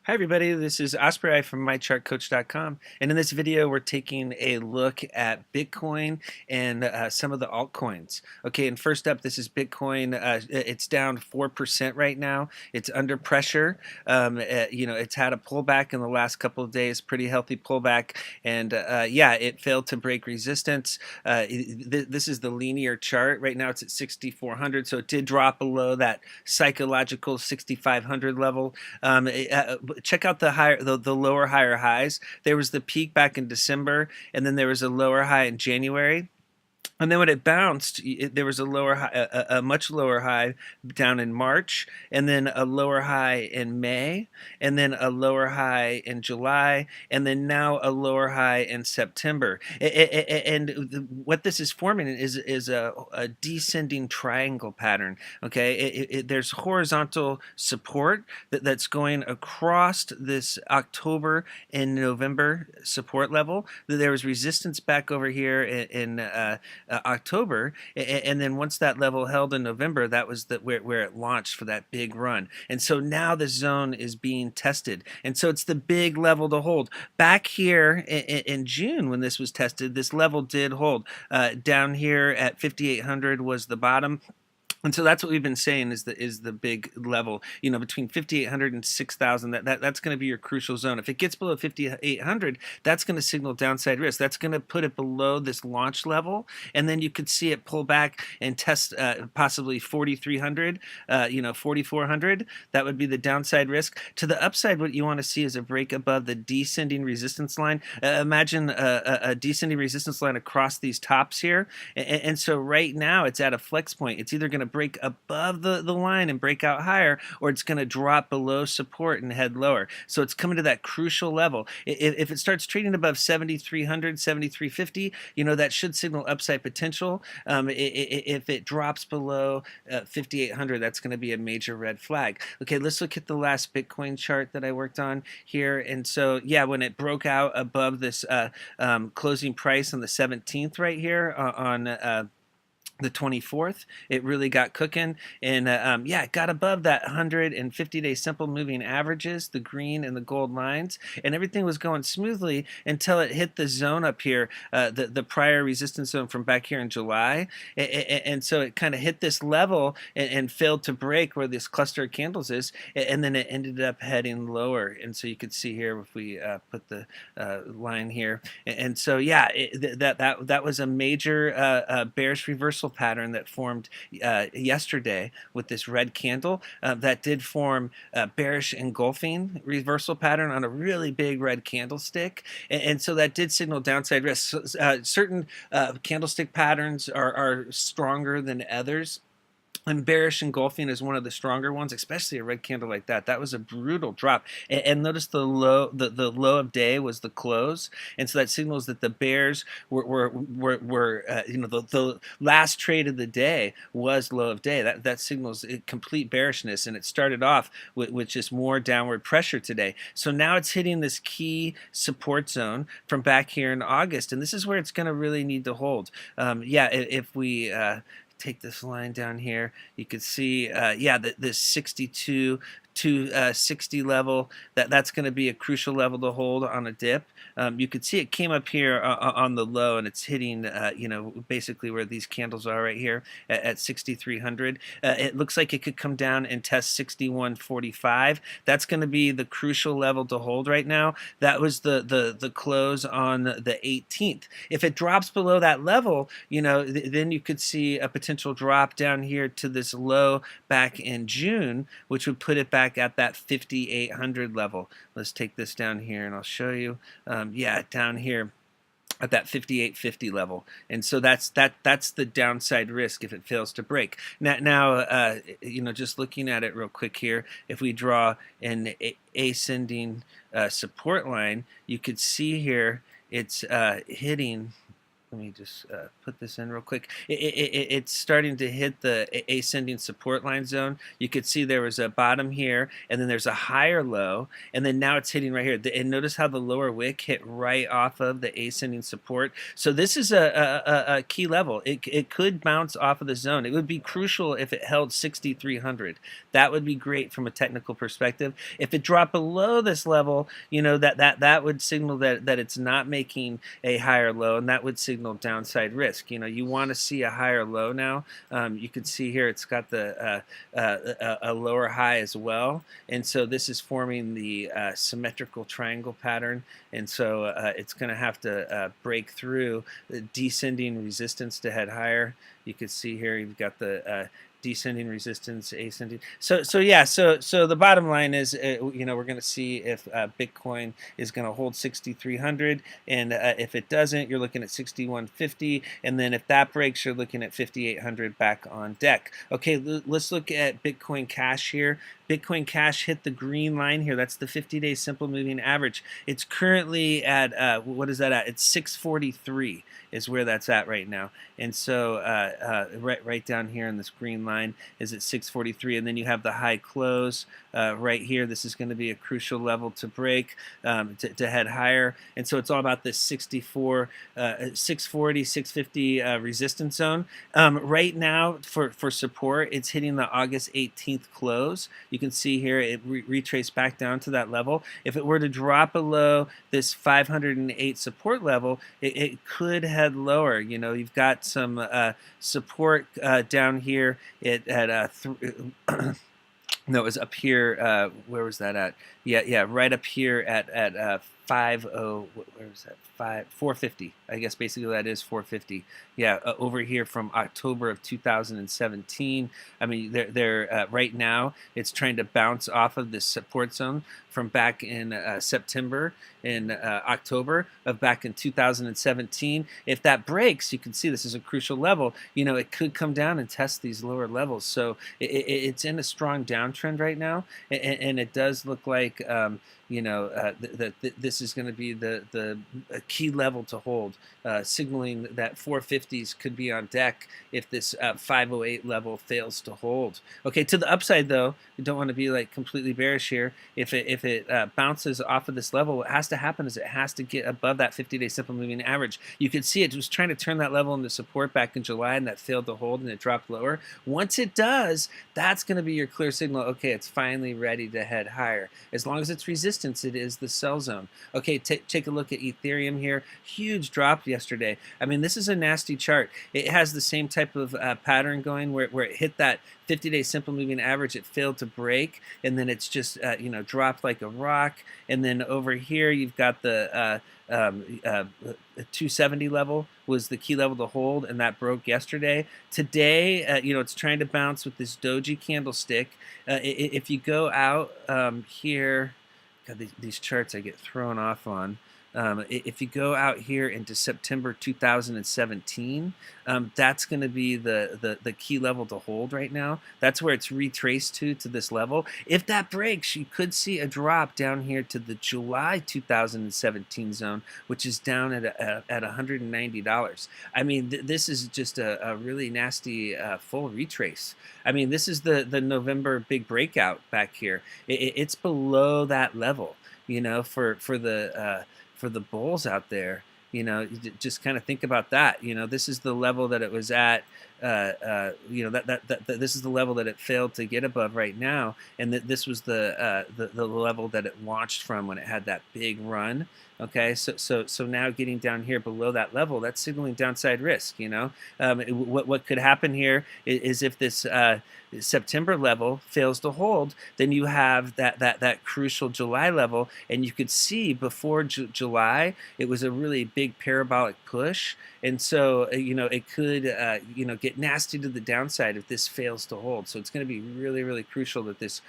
Hi everybody, this is Osprey from MyChartCoach.com, and in this video we're taking a look at Bitcoin and some of the altcoins. Okay, and first up, this is Bitcoin. It's down 4% right now. It's under pressure. It's had a pullback in the last couple of days, pretty healthy pullback, and yeah, it failed to break resistance. This is the linear chart. Right now it's at 6,400, so it did drop below that psychological 6,500 level. Check out the lower higher highs. There was the peak back in December, and then there was a lower high in January. And then when it bounced, there was a lower high, a much lower high down in March, and then a lower high in May, and then a lower high in July, and then now a lower high in September. And what this is forming is a descending triangle pattern. Okay, there's horizontal support that's going across this October and November support level. There was resistance back over here in October, and then once that level held in November, that was where it launched for that big run. And so now the zone is being tested, and so it's the big level to hold. Back here in June, when this was tested, this level did hold. Down here at 5,800 was the bottom. And so that's what we've been saying is the big level, between 5,800 and 6,000. That's going to be your crucial zone. If it gets below 5,800, that's going to signal downside risk. That's going to put it below this launch level, and then you could see it pull back and test possibly 4,300, 4,400. That would be the downside risk. To the upside, what you want to see is a break above the descending resistance line. Imagine a descending resistance line across these tops here, and so right now it's at a flex point. It's either going to break above the line and break out higher, or it's going to drop below support and head lower. So it's coming to that crucial level. If it starts trading above 7,300, 7,350, that should signal upside potential. If it drops below 5,800, that's going to be a major red flag. Okay, let's look at the last Bitcoin chart that I worked on here. And so, yeah, when it broke out above this closing price on the 17th right here on the 24th, it really got cooking, and yeah, it got above that 150-day simple moving averages, the green and the gold lines, and everything was going smoothly until it hit the zone up here, the prior resistance zone from back here in July, and so it kind of hit this level and failed to break where this cluster of candles is, and then it ended up heading lower. And so you could see here if we put the line here, and so yeah, that was a major bearish reversal pattern that formed yesterday with this red candle. That did form a bearish engulfing reversal pattern on a really big red candlestick, and so that did signal downside risk. Certain candlestick patterns are stronger than others. And bearish engulfing is one of the stronger ones, especially a red candle like that. That was a brutal drop. And notice the low of day was the close, and so that signals that the bears were the last trade of the day was low of day. That signals complete bearishness, and it started off with just more downward pressure today. So now it's hitting this key support zone from back here in August, and this is where it's going to really need to hold. Yeah, if we take this line down here, you could see, yeah, this 62 to 60 level, that's going to be a crucial level to hold on a dip. You could see it came up here on the low, and it's hitting, basically where these candles are right here at 6,300. It looks like it could come down and test 61.45. That's going to be the crucial level to hold right now. That was the close on the 18th. If it drops below that level, then you could see a potential drop down here to this low back in June, which would put it back at that 5,800 level. Let's take this down here and I'll show you. Yeah, down here at that 5850 level, and so that's the downside risk if it fails to break. Now, just looking at it real quick here, if we draw an ascending support line, you could see here it's hitting. let me just put this in real quick. It's starting to hit the ascending support line zone. You could see there was a bottom here, and then there's a higher low, and then now it's hitting right here. And notice how the lower wick hit right off of the ascending support. So this is a key level. It could bounce off of the zone. It would be crucial if it held 6,300. That would be great from a technical perspective. If it dropped below this level, you know, that would signal that it's not making a higher low, and that would signal downside risk. You know, you want to see a higher low now. You can see here it's got the a lower high as well, and so this is forming the symmetrical triangle pattern, and so it's going to have to break through the descending resistance to head higher. You can see here you've got the descending resistance, ascending. So the bottom line is, you know, we're going to see if Bitcoin is going to hold 6,300, and if it doesn't, you're looking at 6,150, and then if that breaks, you're looking at 5,800 back on deck. Okay, let's look at Bitcoin Cash here. Bitcoin Cash hit the green line here. That's the 50-day simple moving average. It's currently at, what is that at? It's 643 is where that's at right now. And so right down here in this green line is at 643, and then you have the high close right here. This is going to be a crucial level to break to head higher. And so it's all about this 640, 650 resistance zone. Right now for support, it's hitting the August 18th close. You can see here it retraced back down to that level. If it were to drop below this 508 support level, it could head lower. You know, you've got some support down here. It had no, it was up here. Where was that at? Yeah, right up here at 50. Where was that? 450. I guess basically that is 450. Yeah, over here from October of 2017. I mean, they're right now it's trying to bounce off of this support zone from back in September and October of back in 2017. If that breaks, you can see this is a crucial level. You know, it could come down and test these lower levels. So it's in a strong downtrend right now, and it does look like you know, this is going to be the key level to hold, signaling that 450s could be on deck if this 508 level fails to hold. Okay, to the upside though, you don't want to be like completely bearish here. If it bounces off of this level, what has to happen is it has to get above that 50-day simple moving average. You can see it was trying to turn that level into support back in July, and that failed to hold, and it dropped lower. Once it does, that's going to be your clear signal. Okay, it's finally ready to head higher. As long as it's resistant, it is the sell zone. Okay, take a look at Ethereum here. Huge drop yesterday. I mean, this is a nasty chart. It has the same type of pattern going where it hit that 50-day simple moving average. It failed to break, and then it's just you know, dropped like a rock. And then over here you've got the 270 level was the key level to hold, and that broke yesterday. Today, you know, it's trying to bounce with this doji candlestick. If you go out here, God, these charts I get thrown off on. If you go out here into September 2017, that's going to be the key level to hold right now. That's where it's retraced to this level. If that breaks, you could see a drop down here to the July 2017 zone, which is down at $190. I mean, this is just a really nasty full retrace. I mean, this is the November big breakout back here. It's below that level, you know, for the bulls out there. You know, just kind of think about that. You know, this is the level that it was at. You know, this is the level that it failed to get above right now, and that this was the level that it launched from when it had that big run. Okay, so now getting down here below that level, that's signaling downside risk. You know, what could happen here is if this September level fails to hold, then you have that crucial July level, and you could see before July it was a really big parabolic push, and so you know, it could you know, get nasty to the downside if this fails to hold. So it's going to be really crucial that this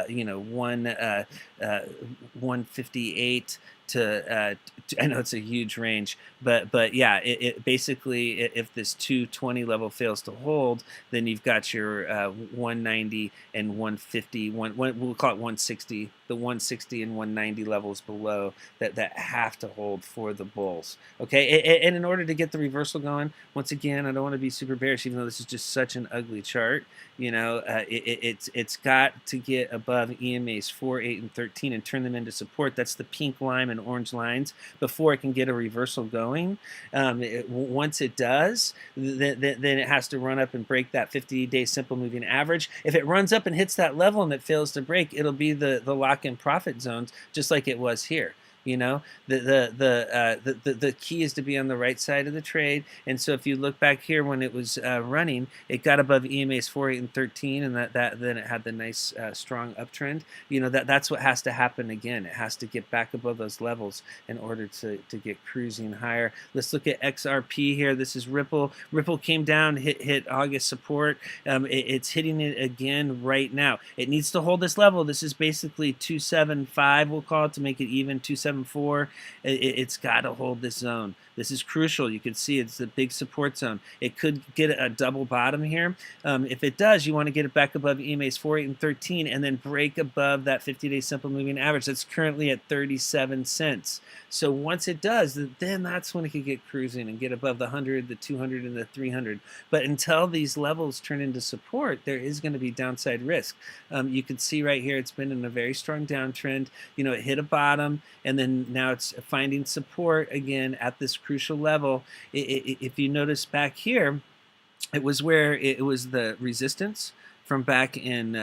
you know, 158 to I know it's a huge range, but yeah, it basically, if this 220 level fails to hold, then you've got your 190 and 150, we'll call it 160, the 160 and 190 levels below that have to hold for the bulls. Okay, and in order to get the reversal going, once again, I don't want to be super bearish, even though this is just such an ugly chart. It's got to get above EMAs 4, 8, and 13 and turn them into support. That's the pink, lime, and orange lines before it can get a reversal going. Once it does, then it has to run up and break that 50-day simple moving average. If it runs up and hits that level and it fails to break, it'll be the lock-in profit zones, just like it was here. The key is to be on the right side of the trade. And so if you look back here when it was running, it got above EMAs 4, 8, and 13, and then it had the nice strong uptrend. That's what has to happen again. It has to get back above those levels in order to get cruising higher. Let's look at XRP here. This is Ripple. Ripple came down, hit August support. It's hitting it again right now. It needs to hold this level. This is basically 275, we'll call it, to make it even. 274. It's got to hold this zone. This is crucial. You can see it's a big support zone. It could get a double bottom here. If it does, you want to get it back above EMAs 4, 8, and 13, and then break above that 50-day simple moving average. That's currently at 37 cents. So once it does, then that's when it could get cruising and get above the 100, the 200, and the 300. But until these levels turn into support, there is going to be downside risk. You can see right here, it's been in a very strong downtrend. It hit a bottom, and then now it's finding support again at this crucial level. If you notice back here, it was where it was the resistance from back in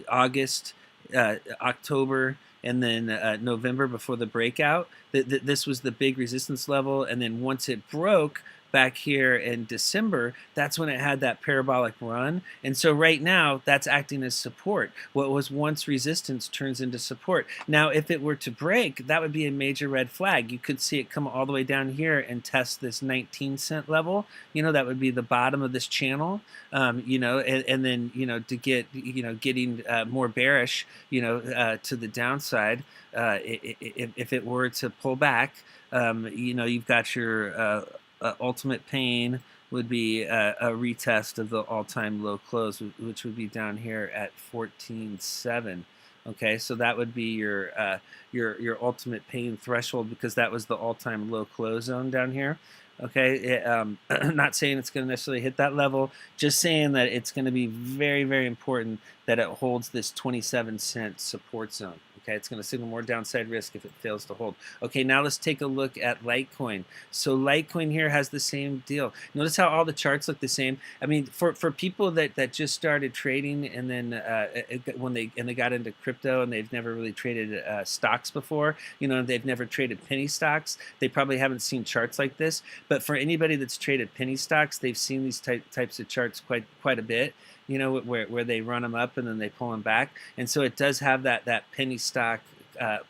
August, October, and then November before the breakout. This was the big resistance level, and then once it broke back here in December, that's when it had that parabolic run. And so right now, that's acting as support. What was once resistance turns into support. Now, if it were to break, that would be a major red flag. You could see it come all the way down here and test this 19-cent level. That would be the bottom of this channel. And then, to get, getting more bearish, to the downside, if it were to pull back, you've got your ultimate pain would be a retest of the all-time low close, which would be down here at 14.7. Okay, so that would be your ultimate pain threshold, because that was the all-time low close zone down here. Okay, not saying it's going to necessarily hit that level, just saying that it's going to be very, very important that it holds this 27-cent support zone. Okay, it's going to signal more downside risk if it fails to hold. Okay, now let's take a look at Litecoin. So Litecoin here has the same deal. Notice how all the charts look the same. I mean, for people that just started trading, and then when they got into crypto and they've never really traded stocks before, they've never traded penny stocks, they probably haven't seen charts like this. But for anybody that's traded penny stocks, they've seen these types of charts quite a bit. Where they run them up and then they pull them back. And so it does have that penny stock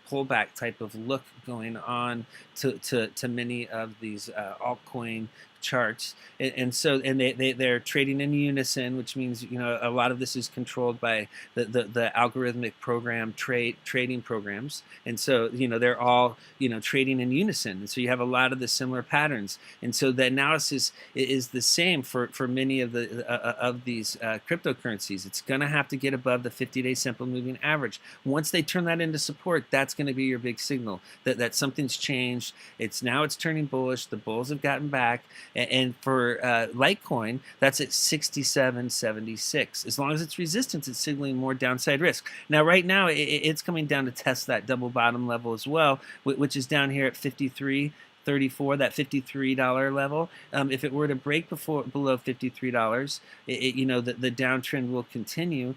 pullback type of look going on to many of these altcoin charts. And they're trading in unison, which means a lot of this is controlled by the algorithmic program trading programs. And so they're all trading in unison, and so you have a lot of the similar patterns. And so the analysis is the same for many of these cryptocurrencies. It's going to have to get above the 50-day simple moving average. Once they turn that into support, that's going to be your big signal that something's changed. It's turning bullish. The bulls have gotten back. And for Litecoin, that's at 67.76. As long as it's resistance, it's signaling more downside risk. Now, right now, it's coming down to test that double bottom level as well, which is down here at 53.34, that $53 level. If it were to break below $53, the downtrend will continue.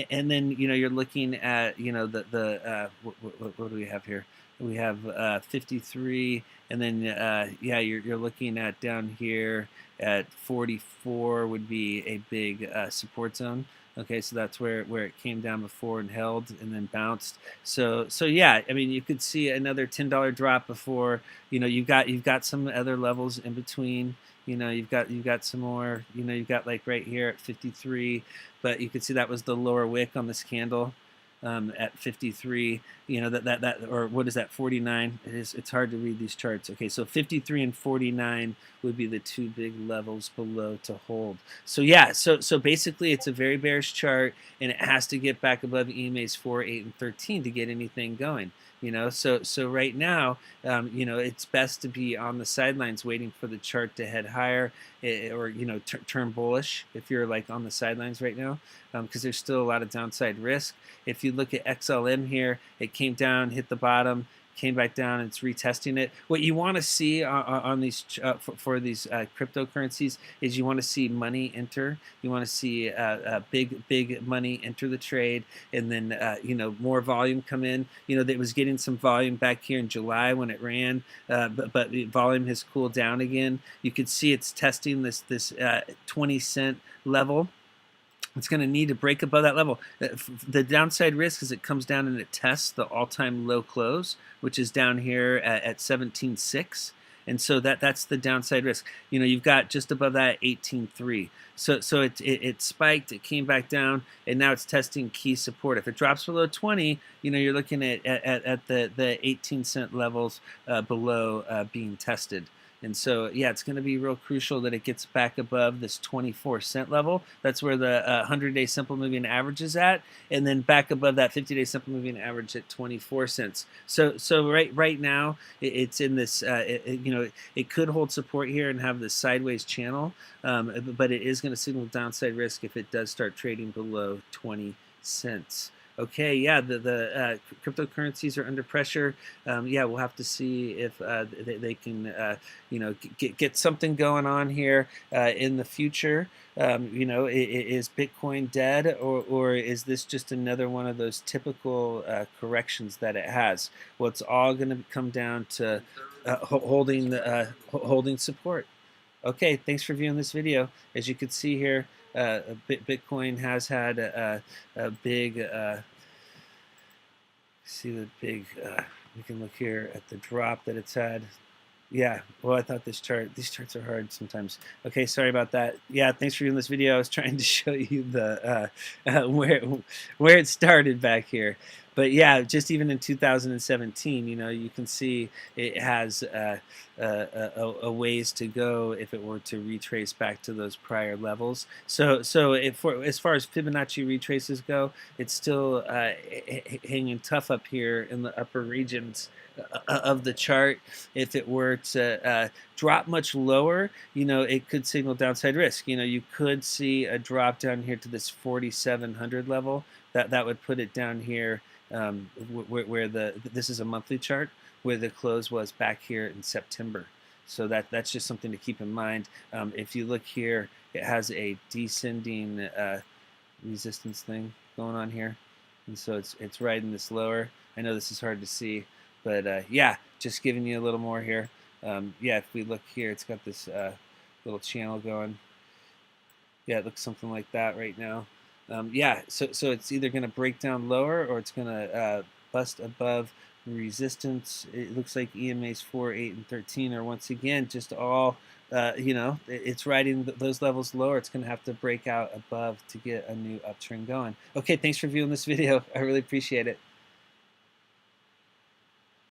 And then you're looking at what do we have here? We have 53, and then you're looking at down here at 44 would be a big support zone. Okay, so that's where it came down before and held and then bounced. So yeah, I mean, you could see another $10 drop before. You've got some other levels in between. You've got some more. You've got like right here at 53, but you could see that was the lower wick on this candle. at 53. You know, that or what is that, 49? It's hard to read these charts. Okay, so 53 and 49 would be the two big levels below to hold. So yeah, so basically it's a very bearish chart, and it has to get back above EMA's 4, 8, and 13 to get anything going. You know, so right now, you know, it's best to be on the sidelines waiting for the chart to head higher, or you know, turn bullish if you're like on the sidelines right now, because there's still a lot of downside risk. If you look at XLM here, it came down, hit the bottom, came back down, and it's retesting it. What you want to see on these for these cryptocurrencies is you want to see money enter. You want to see big money enter the trade, and then you know, more volume come in. You know, it was getting some volume back here in July when it ran, but the volume has cooled down again. You can see it's testing this 20-cent level. It's going to need to break above that level. The downside risk is it comes down and it tests the all-time low close, which is down here at 17.6. And so that's the downside risk. You know, you've got just above that 18.3. So it spiked, it came back down, and now it's testing key support. If it drops below 20, you know, you're looking at the 18-cent levels below being tested. And so, yeah, it's going to be real crucial that it gets back above this 24-cent level. That's where the 100-day simple moving average is at, and then back above that 50-day simple moving average at 24 cents. So right now, it's in this. You know, it could hold support here and have this sideways channel, but it is going to signal downside risk if it does start trading below 20 cents. Okay, yeah, the cryptocurrencies are under pressure. Yeah, we'll have to see if they can, you know, get something going on here in the future. You know, is Bitcoin dead, or is this just another one of those typical corrections that it has? Well, it's all going to come down to holding support. Okay, thanks for viewing this video. As you can see here, Bitcoin has had a big, see the big, we can look here at the drop that it's had. Yeah, well, I thought these charts are hard sometimes. Okay, sorry about that. Yeah, thanks for viewing this video. I was trying to show you the where it started back here. But yeah, just even in 2017, you know, you can see it has a ways to go if it were to retrace back to those prior levels. So as far as Fibonacci retraces go, it's still hanging tough up here in the upper regions of the chart. If it were to drop much lower, you know, it could signal downside risk. You know, you could see a drop down here to this 4,700 level. That would put it down here where this is a monthly chart, where the close was back here in September. So that's just something to keep in mind. If you look here, it has a descending resistance thing going on here, and so it's riding this lower. I know this is hard to see, but yeah, just giving you a little more here. Yeah, if we look here, it's got this little channel going. Yeah, it looks something like that right now. Yeah, so it's either going to break down lower, or it's going to bust above resistance. It looks like EMA's 4, 8, and 13 are once again just all, you know, it's riding those levels lower. It's going to have to break out above to get a new uptrend going. Okay, thanks for viewing this video. I really appreciate it.